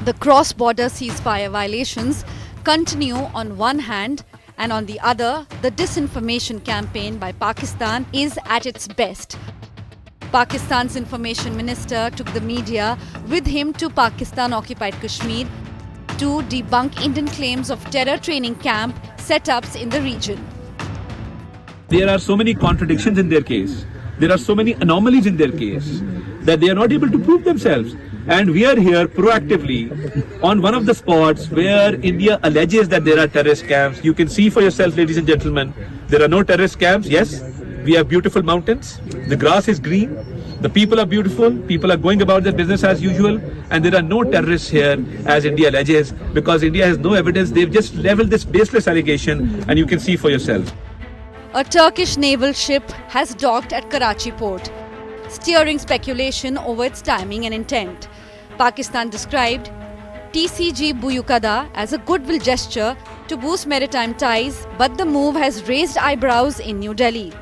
The cross-border ceasefire violations continue on one hand, and on the other, the disinformation campaign by Pakistan is at its best. Pakistan's information minister took the media with him to Pakistan-occupied Kashmir to debunk Indian claims of terror training camp setups in the region. There are so many contradictions in their case. There are so many anomalies in their case that they are not able to prove themselves. And we are here proactively on one of the spots where India alleges that there are terrorist camps. You can see for yourself, ladies and gentlemen, there are no terrorist camps. Yes, we have beautiful mountains. The grass is green. The people are beautiful. People are going about their business as usual. And there are no terrorists here, as India alleges, because India has no evidence. They've just leveled this baseless allegation, and you can see for yourself. A Turkish naval ship has docked at Karachi port, steering speculation over its timing and intent. Pakistan described TCG Buyukada as a goodwill gesture to boost maritime ties, but the move has raised eyebrows in New Delhi.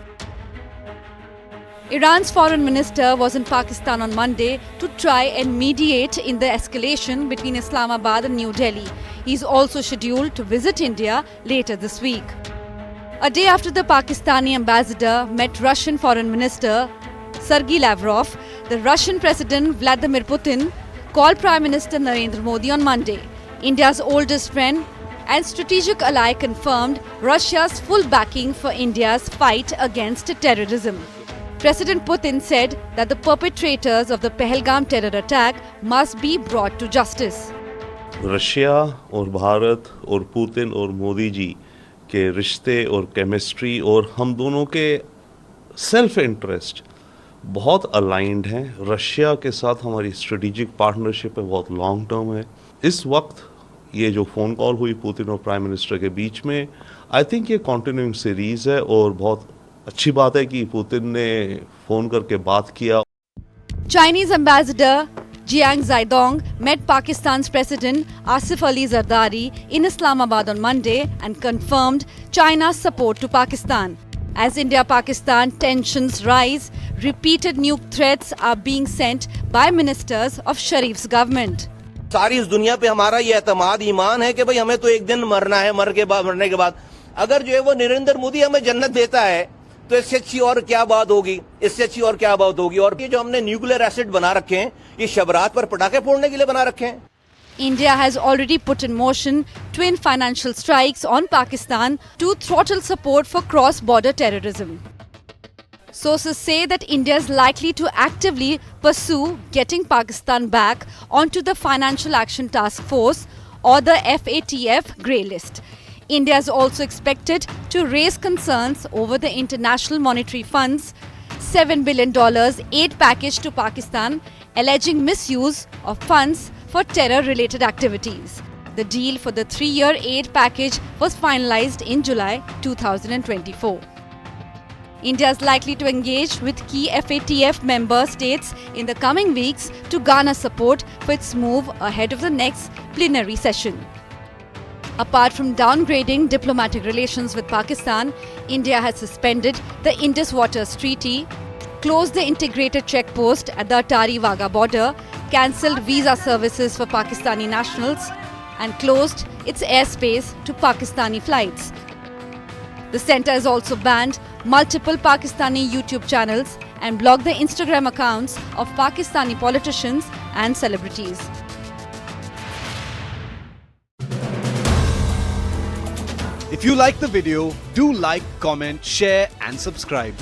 Iran's foreign minister was in Pakistan on Monday to try and mediate in the escalation between Islamabad and New Delhi. He is also scheduled to visit India later this week. A day after the Pakistani ambassador met Russian Foreign Minister Sergei Lavrov, the Russian President Vladimir Putin called Prime Minister Narendra Modi on Monday. India's oldest friend and strategic ally confirmed Russia's full backing for India's fight against terrorism. President Putin said that the perpetrators of the Pahalgam terror attack must be brought to justice. Russia और भारत और Putin और मोदी जी के रिश्ते और chemistry और हम दोनों के सेल्फ इंटरेस्ट बहुत अलाइंड हैं। रशिया के साथ हमारी स्ट्रेटेजिक पार्टनरशिप है, बहुत लॉन्ग टर्म है। इस वक्त ये जो फ़ोन कॉल हुई पुतिन और प्राइम मिनिस्टर के बीच में, आई थिंक ये कंटिन्यूइंग सीरीज़ है और बहुत अच्छी बात है कि पुतिन ने फ़ोन करके बात किया। Chinese ambassador Jiang Zhaidong met Pakistan's President Asif Ali Zardari in Islamabad on Monday and confirmed China's support to Pakistan. As India-Pakistan tensions rise, repeated nuke threats are being sent by ministers of Sharif's government. सारी इस दुनिया पे हमारा ये एतमाद ईमान है कि भाई हमें तो एक दिन मरना है, मरने के बाद अगर जो है वो नरेंद्र मोदी हमें जन्नत देता है तो इससे अच्छी और क्या बात होगी, इससे अच्छी और क्या बात होगी। और ये जो हमने न्यूक्लियर एसिड बना रखे हैं, ये शबरात पर पटाखे फोड़ने के लिए बना रखे हैं। India has already put in motion twin financial strikes on Pakistan to throttle support for cross-border terrorism. Sources say that India is likely to actively pursue getting Pakistan back onto the Financial Action Task Force or the FATF grey list. India is also expected to raise concerns over the International Monetary Fund's $7 billion aid package to Pakistan, alleging misuse of funds for terror-related activities. The deal for the 3-year aid package was finalized in July 2024. India is likely to engage with key FATF member states in the coming weeks to garner support for its move ahead of the next plenary session. Apart from downgrading diplomatic relations with Pakistan, India has suspended the Indus Waters Treaty, closed the integrated checkpost at the Attari-Wagah border, cancelled visa services for Pakistani nationals, and closed its airspace to Pakistani flights. The centre has also banned multiple Pakistani YouTube channels and blocked the Instagram accounts of Pakistani politicians and celebrities. If you like the video, do like, comment, share and subscribe.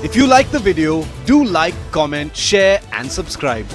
If you like the video, do like, comment, share and subscribe.